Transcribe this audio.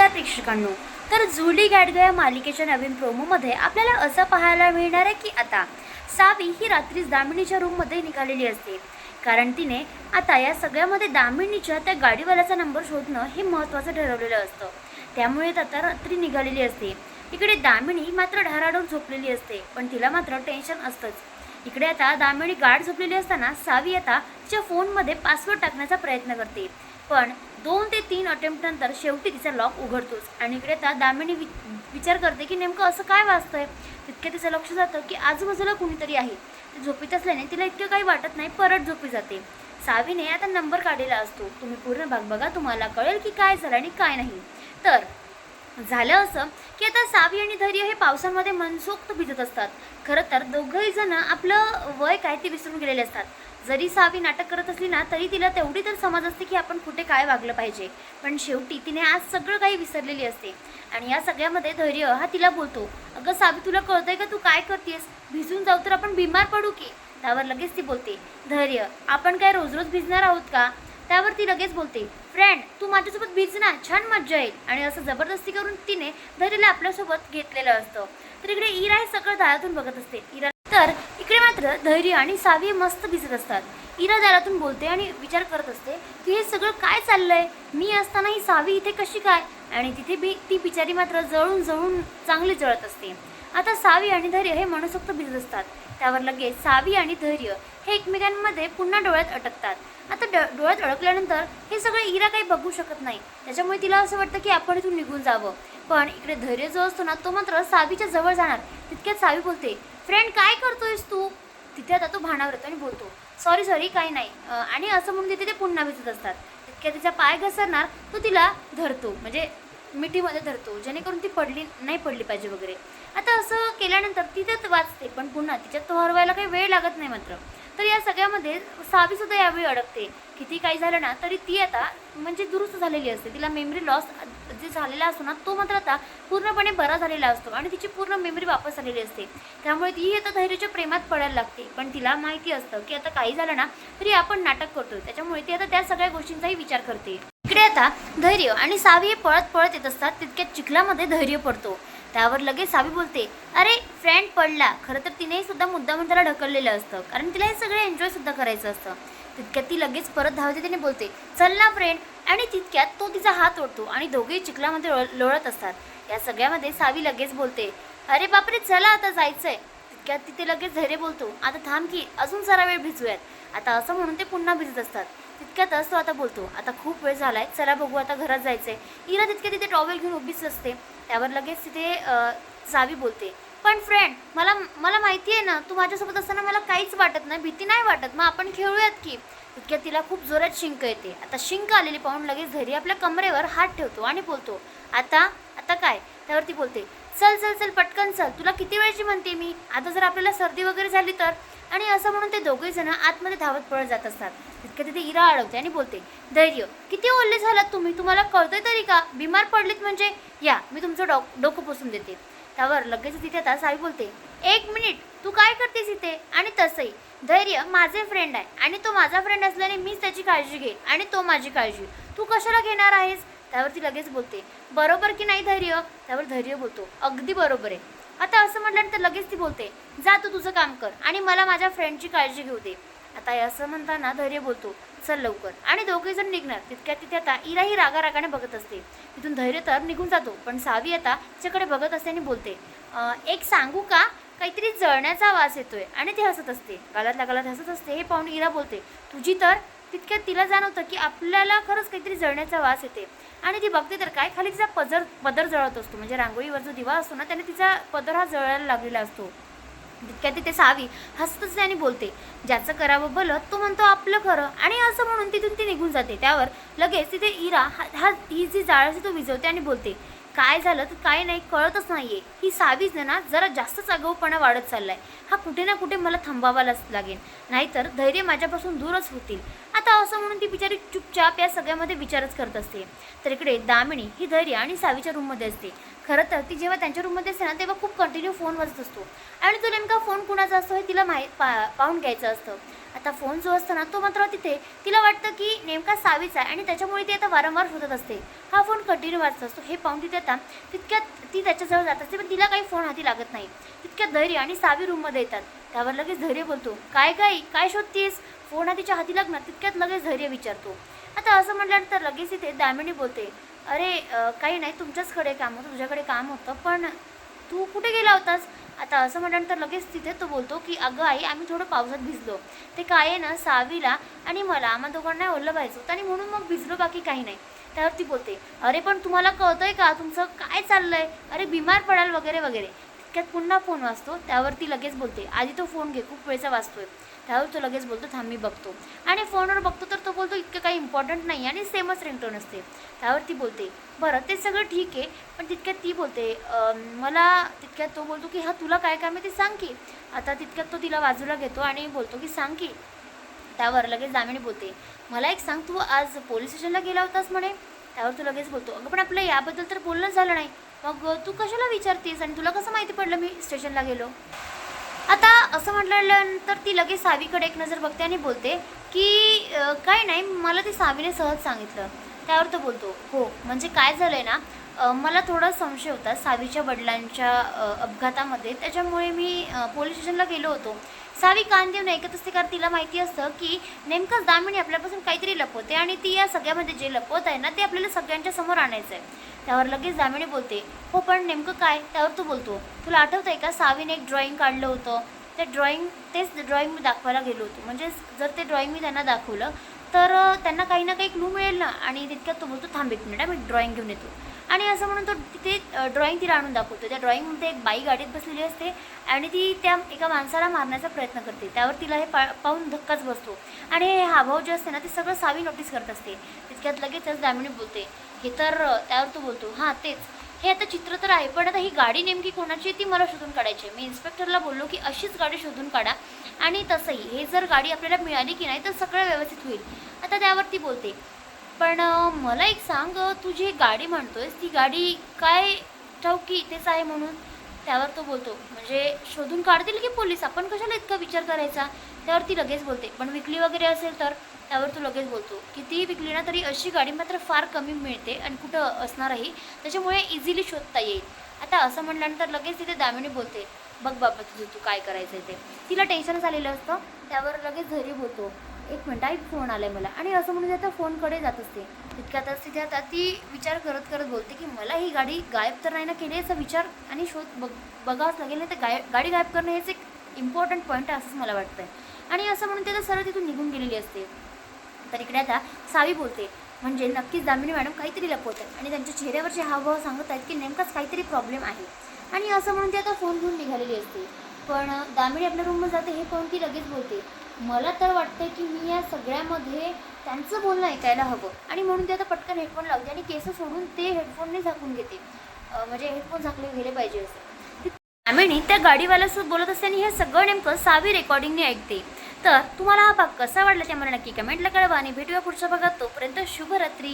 नमस्कार प्रेक्षकांनो. तर जुली गॅडगं या मालिकेच्या नवीन प्रोमोमध्ये आपल्याला असं पाहायला मिळणार आहे की आता सावी ही रात्रीच दामिनीच्या रूममध्ये निघालेली असते, कारण तिने आता या सगळ्यामध्ये दामिनीच्या त्या गाडीवाल्याचा नंबर शोधणं हे महत्त्वाचं ठरवलेलं असतं. त्यामुळे आता रात्री निघालेली असते. इकडे दामिनी मात्र ढाराडून झोपलेली असते, पण तिला मात्र टेन्शन असतंच. इकडे आता दामिनी गाढ झोपलेली असताना सावी आता तिच्या फोनमध्ये पासवर्ड टाकण्याचा प्रयत्न करते, पण 2 ते 3 अटेम्प्ट नंतर शेवटी तिचा लॉक उघडतोच. आणि इकडे आता दामिनी विचार करते की नेमकं असं काय वाचतंय. तितके तिचं लक्ष जातं की आजूबाजूला कुणीतरी आहे. ती झोपीत असल्याने तिला इतकं काही वाटत नाही, परत झोपी जाते. सावीने आता नंबर काढलेला असतो. तुम्ही पूर्ण भाग बघा, तुम्हाला कळेल की काय झालं आणि काय नाही. तर झालं असं की आता सावी आणि धैर्य हे पावसामध्ये मनसोक्त भिजत असतात. खरं तर दोघंही जण आपलं वय काय ते विसरून गेलेले असतात. जरी सावी नाटक करत असली ना, तरी तिला तेवढी तर समज असते की आपण कुठे काय वागलं पाहिजे. पण शेवटी तिने आज सगळं काही विसरलेली असते. आणि या सगळ्यामध्ये धैर्य हा तिला बोलतो, अगं सावी, तुला कळतंय का तू काय करतेस? भिजून जाऊ तर आपण बिमार पडू की? त्यावर लगेच ती बोलते, धैर्य, आपण काय रोज रोज भिजणार आहोत का? त्यावर ती लगेच बोलते, फ्रेंड, तू माझ्यासोबत भिज ना, छान मज्जा येईल. आणि असं जबरदस्ती करून तिने धैर्यला आपल्यासोबत घेतलेलं असतं. तर इकडे इरा हे सगळं दारातून बघत असते. तर इकडे मात्र धैर्य आणि सावी मस्त भिजत असतात. इरा दारातून बोलते आणि विचार करत असते की हे सगळं काय चाललंय, मी असताना ही सावी इथे कशी काय? आणि तिथे ती बिचारी मात्र जळून जळून चांगली जळत असते. आता सावी आणि धैर्य हे मनसोक्त भिजत असतात. त्यावर लगेच सावी आणि धैर्य हे एकमेकांमध्ये पुन्हा डोळ्यात अटकतात. आता डोळ्यात अडकल्यानंतर हे सगळं इरा काही बघू शकत नाही. त्याच्यामुळे तिला असं वाटतं की आपण इथून निघून जावं. पण इकडे धैर्य जो असतो ना, तो मात्र सावीच्या जवळ जाणार. तितक्यात सावी बोलते, फ्रेंड, काय करतोयस तू? तिथे आता तो भानावर येतो आणि बोलतो, सॉरी काही नाही. आणि असं म्हणून तिथे ते पुन्हा भिजत असतात. तितक्यात तिचा पाय घसरणार, तो तिला धरतो, म्हणजे मिठीमध्ये धरतो, जेणेकरून ती नाही पडली पाहिजे वगैरे. आता असं केल्यानंतर तिथेच वाचते, पण पुन्हा तिच्यात तो हरवायला काही वेळ लागत नाही मात्र. तर या सगळ्यामध्ये सावीसुद्धा यावेळी अडकते. किती काही झालं ना तरी ती आता म्हणजे दुरुस्त झालेली असते. तिला मेमरी लॉस जे झालेला असतो ना, तो मात्र आता पूर्णपणे बरा झालेला असतो आणि तिची पूर्ण मेमरी वापस आलेली असते. त्यामुळे ती आता धैर्याच्या प्रेमात पडायला लागते. पण तिला माहिती असतं की आता काही झालं ना तरी आपण नाटक करतोय, त्याच्यामुळे ती आता त्या सगळ्या गोष्टींचाही विचार करते. इकडे आता धैर्य आणि सावी हे पळत पळत येत असतात. तितक्यात चिखलामध्ये धैर्य पडतो. त्यावर लगेच सावी बोलते, अरे फ्रेंड पडला. खरं तर तिनेही सुद्धा मुद्दामून त्याला ढकललेलं असतं, कारण तिला हे सगळं एन्जॉय सुद्धा करायचं असतं. तितक्यात ती लगेच परत धावते. तिने बोलते, चल ना फ्रेंड. आणि तितक्यात तो तिचा हात ओढतो आणि दोघेही चिखलामध्ये लोळत असतात. या सगळ्यामध्ये सावी लगेच बोलते, अरे बापरे, चला आता जायचंय. तितक्यात तिथे लगेच धैर्य बोलतो, आता थांब की, अजून जरा वेळ भिजूयात. आता असं म्हणून ते पुन्हा भिजत असतात. तितक्यातच तो आता बोलतो, आता खूप वेळ झालाय, चला बघू, आता घरात जायचंय. इरा तितक्या तिथे टॉवेल घेऊन उभीच असते. त्यावर लगेच तिथे सावी बोलते, पण फ्रेंड, मला माहिती आहे ना, तू माझ्यासोबत असताना मला काहीच वाटत नाही, भीती नाही वाटत, मग आपण खेळूयात की? तितक्यात तिला खूप जोरात शिंक येते. आता शिंक आलेली पाहून लगेच धैर्य आपल्या कमरेवर हात ठेवतो आणि बोलतो, आता काय? त्यावरती बोलते, चल पटकन चल, तुला किती वेळची म्हणते मी, आता जर आपल्याला सर्दी वगैरे झाली तर? आणि असं म्हणून ते दोघेही जण आतमध्ये धावत पळत जात असतात. तितक्या तिथे इरा अडवते आणि बोलते, धैर्य, किती ओल्ले झालात तुम्ही, तुम्हाला कळतंय तरी का? बिमार पडलीत म्हणजे या, मी तुमचं डोकं पुसून देते. त्यावर लगेच तिथे आता सावी बोलते, 1 मिनिट, तू काय करतेस इथे? आणि तसंही धैर्य माझे फ्रेंड आहे आणि तो माझा फ्रेंड असल्याने मीच त्याची काळजी घेईन आणि तो माझी काळजी, तू कशाला घेणार आहेस? त्यावर ती लगेच बोलते, बरोबर की नाही धैर्य? त्यावर धैर्य बोलतो, अगदी बरोबर आहे. आता असं म्हटल्यानंतर लगेच ती बोलते, जा तू तुझं काम कर आणि मला माझ्या फ्रेंडची काळजी घेऊ दे. आता असं म्हणताना धैर्य बोलतो, चल लवकर. आणि दोघे जण निघणार. तितक्यात तिथे आता इराही रागाने बघत असते. तिथून धैर्य तर निघून जातो, पण सावी आता तिच्याकडे बघत असते आणि बोलते, एक सांगू का? काहीतरी जळण्याचा आवाज येतोय. आणि ती हसत असते, गालातल्या गालात हसत असते. हे पाहून इरा बोलते, तुझी तर? तितक्यात तिला जाणवतं की आपल्याला खरंच काहीतरी जळण्याचा वास येते. आणि ती बघते तर काय, खाली तिचा पदर जळत असतो, म्हणजे रांगोळीवर जो दिवा असतो ना, त्याने तिचा पदर हा जळायला लागलेला असतो. तितक्यात तिथे सावी हसतच आणि बोलते, ज्याचं करावं भलं तो म्हणतो आपलं खरं. आणि असं म्हणून तिथून ती निघून जाते. त्यावर लगेच तिथे इरा ही जी जाळ असते तो विझवते आणि बोलते, काय झालं तर काय नाही, कळतच नाहीये. ही सावीच ना जरा जास्तच आगाऊपणा वाढत चाललाय. हा कुठे ना कुठे मला थांबावा लागेल, नाहीतर धैर्य माझ्यापासून दूरच होतील. आता असं म्हणून ती बिचारी चुपचाप या सगळ्यामध्ये विचारच करत असते. तर इकडे दामिनी ही धैर्य आणि सावीच्या रूममध्ये असते. खरं तर ती जेव्हा त्यांच्या रूममध्ये असते ना तेव्हा खूप कंटिन्यू फोन वाजत असतो आणि तो नेमका फोन कुणाचा असतो हे तिला पाहून घ्यायचं असतं. आता फोन जो असतो ना तो मात्र तिथे तिला वाटतं की नेमका सावीचा आहे आणि त्याच्यामुळे ती आता वारंवार शोधत असते. हा फोन कंटिन्यू वाजत असतो हे पाहून तिथे आता तितक्यात ती त्याच्याजवळ जात असते पण तिला काही फोन हाती लागत नाही. तितक्यात धैर्य आणि सावी रूममध्ये येतात. त्यावर लगेच धैर्य बोलतो, काय शोधतीस? फोन तिच्या हाती लागणार. तितक्यात लगेच धैर्य विचारतो. आता असं म्हटल्यानंतर लगेच इथे दामिनी बोलते, अरे काही नाही, तुमच्याचकडे काम होतं, तुझ्याकडे काम होतं, पण तू कुठे गेला होतास? आता असं म्हटल्यानंतर लगेच तिथे तो बोलतो की अगं आई, आम्ही थोडं पावसात भिजलो. ते काय आहे ना, सावीला आणि मला आम्हा दोघांना ओरलं पाहिजे होतं आणि म्हणून मग भिजलो, बाकी काही नाही. त्यावर ती बोलते, अरे पण तुम्हाला कळतंय का तुमचं काय चाललंय? अरे बिमार पडाल वगैरे वगैरे. तितक्यात पुन्हा फोन वाजतो. त्यावर ती लगेच बोलते, आधी तो फोन घे, खूप वेळचा वाजतोय. त्यावर तो लगेच बोलतो, थांब मी बघतो. आणि फोनवर बघतो तर तो बोलतो इतकं काही इम्पॉर्टंट नाही आणि सेमच रिंगटोन असते. त्यावर ती बोलते, बरं ते सगळं ठीक आहे, पण तितक्यात ती बोलते तितक्यात तो बोलतो की हा तुला काय काम आहे ते सांग की. आता तितक्यात तो तिला बाजूला घेतो आणि बोलतो की सांग की. त्यावर लगेच दामिनी बोलते, मला एक सांग, तू आज पोलीस स्टेशनला गेला होतास म्हणे. त्यावर तू लगेच बोलतो, अगं पण आपलं याबद्दल तर बोलणंच झालं नाही, मग तू कशाला विचारतेस आणि तुला कसं माहिती पडलं मी स्टेशनला गेलो? आता असं म्हटल्यानंतर ती लगेच सावीकडे एक नजर बघते आणि बोलते की काय नाही, मला ती सावीने सहज सांगितलं. त्यावर तो बोलतो, हो म्हणजे काय झालं आहे ना, मला थोडा संशय होता सावीच्या वडिलांच्या अपघातामध्ये, त्याच्यामुळे मी पोलीस स्टेशनला गेलो होतो. सावी कान देऊन ऐकत असते कारण तिला माहिती असतं की नेमकंच दामिनी आपल्यापासून काहीतरी लपवते आणि ती या सगळ्यामध्ये जे लपवत आहे ना ते आपल्याला सगळ्यांच्या समोर आणायचं आहे. त्यावर लगेच दामिनी बोलते, हो पण नेमकं काय? त्यावर तो बोलतो, तुला आठवतं आहे का, सावीने एक ड्रॉइंग काढलं होतं, तेच ड्रॉइंग मी दाखवायला गेलो होतो, म्हणजे जर ते ड्रॉइंग मी त्यांना दाखवलं तर त्यांना काही ना काही क्लू मिळेल ना. आणि तितक्यात तो बोलतो, थांब एक मिनिट, मी ड्रॉइंग घेऊन येतो. आणि असं म्हणून तो तिथे ड्रॉइंग तिला आणून दाखवतो. त्या ड्रॉइंगमध्ये एक बाई गाडीत बसलेली असते आणि ती त्या एका माणसाला मारण्याचा प्रयत्न करते. त्यावर तिला हे पाहून धक्काच बसतो आणि हे हावभाव जे असते ना ते सगळं सावी नोटीस करत असते. तितक्यात लगेचच दामिनी बोलते, हे तर त्यावर तो बोलतो, हां तेच, हे आता चित्र तर आहे, पण आता ही गाडी नेमकी कोणाची आहे ती मला शोधून काढायची आहे. मी इन्स्पेक्टरला बोललो की अशीच गाडी शोधून काढा आणि तसंही हे जर गाडी आपल्याला मिळाली की नाही तर सगळं व्यवस्थित होईल. आता त्यावरती बोलते, पण मला एक सांग, तू जी गाडी म्हणतोयस ती गाडी काय ठाऊकी तेच आहे म्हणून? त्यावर तो बोलतो, म्हणजे शोधून काढतील की पोलीस, आपण कशाला इतका विचार करायचा? त्यावर ती लगेच बोलते, पण विकली वगैरे असेल तर? त्यावर तो लगेच बोलतो, कितीही विकली ना तरी अशी गाडी मात्र फार कमी मिळते आणि कुठं असणारही, त्याच्यामुळे इझिली शोधता येईल. आता असं म्हटल्यानंतर लगेच तिथे दामिनी बोलते, बघ बाबा तुझं तू काय करायचं आहे ते. तिला टेन्शन झालेलं असतं. त्यावर लगेच धैर्य बोलतो, एक मिनटं, एक फोन आला आहे मला. आणि असं म्हणून आता फोनकडे जात असते. तितक्यातच तिथे आता ती विचार करत करत बोलते की मला ही गाडी गायब तर नाही ना केली याचा विचार आणि शोध बघावंच लागेल, नाही तर गाडी गायब करणं हेच एक इम्पॉर्टंट पॉईंट आहे असंच मला वाटतं आहे. आणि असं म्हणून ते सरळ तिथून निघून गेलेली असते. तर इकडे आता सावी बोलते, म्हणजे नक्कीच दामिनी मॅडम काहीतरी लपवत आहेत आणि त्यांच्या चेहऱ्यावरचे हावभाव सांगत आहेत की नेमकाच काहीतरी प्रॉब्लेम आहे. आणि असं म्हणून ती आता फोन घेऊन निघालेली असते. पण दामिनी आपल्या रूममध्ये जाते हे पाहून ती लगेच बोलते, मला तर वाटतं की मी या सगळ्यामध्ये त्यांचं बोलणं ऐकायला हवं. आणि म्हणून ती आता पटकन हेडफोन लावते आणि केस सोडून ते हेडफोनने झाकून घेते, म्हणजे हेडफोन झाकले गेले पाहिजे असं. दामिनी त्या गाडीवाल्यासोबत बोलत असते आणि हे सगळं नेमकं सावी रेकॉर्डिंगने ऐकते. तर तुम्हाला हा भाग कसा वाटला ते मला नक्की कमेंटला कळवा आणि भेटूया पुढच्या भागात. तोपर्यंत शुभरात्री.